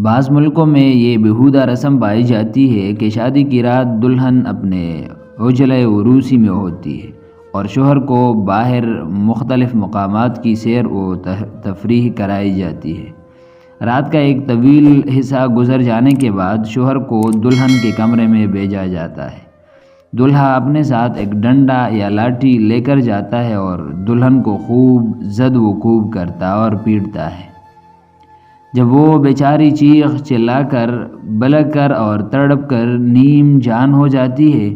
بعض ملکوں میں یہ بیہودہ رسم پائی جاتی ہے کہ شادی کی رات دلہن اپنے عجلۂ عروسی میں ہوتی ہے اور شوہر کو باہر مختلف مقامات کی سیر و تفریح کرائی جاتی ہے۔ رات کا ایک طویل حصہ گزر جانے کے بعد شوہر کو دلہن کے کمرے میں بھیجا جاتا ہے۔ دولہا اپنے ساتھ ایک ڈنڈا یا لاٹھی لے کر جاتا ہے اور دلہن کو خوب زد و کوب کرتا اور پیٹتا ہے۔ جب وہ بیچاری چیخ چلا کر بلک کر اور تڑپ کر نیم جان ہو جاتی ہے،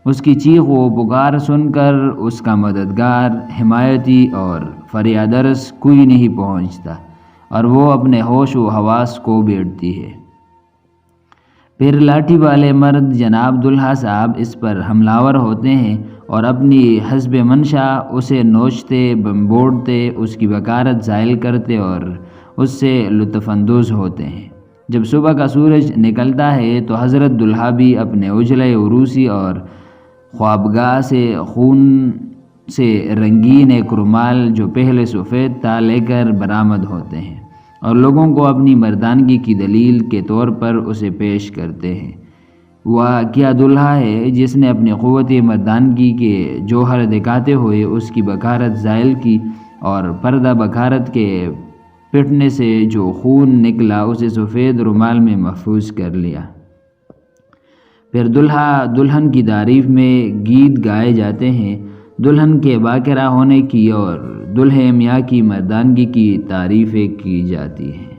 اس کی چیخ و پکار سن کر اس کا مددگار، حمایتی اور فریاد رس کوئی نہیں پہنچتا اور وہ اپنے ہوش و حواس کو بیٹھتی ہے۔ پھر لاٹھی والے مرد جناب دولہا صاحب اس پر حملہ ہوتے ہیں اور اپنی حسب منشا اسے نوچتے بمبوڑتے، اس کی بکارت زائل کرتے اور اس سے لطف اندوز ہوتے ہیں۔ جب صبح کا سورج نکلتا ہے تو حضرت دولہا بھی اپنے عجلۂ عروسی اور خوابگاہ سے خون سے رنگین ایک رومال جو پہلے سفید تھا لے کر برآمد ہوتے ہیں اور لوگوں کو اپنی مردانگی کی دلیل کے طور پر اسے پیش کرتے ہیں۔ وہ کیا دولہا ہے جس نے اپنی قوت مردانگی کے جوہر دکھاتے ہوئے اس کی بکارت زائل کی اور پردہ بکارت کے پٹنے سے جو خون نکلا اسے سفید رومال میں محفوظ کر لیا۔ پھر دولہا دلہن کی تعریف میں گیت گائے جاتے ہیں، دلہن کے باکرہ ہونے کی اور دولہے میاں کی مردانگی کی تعریفیں کی جاتی ہیں۔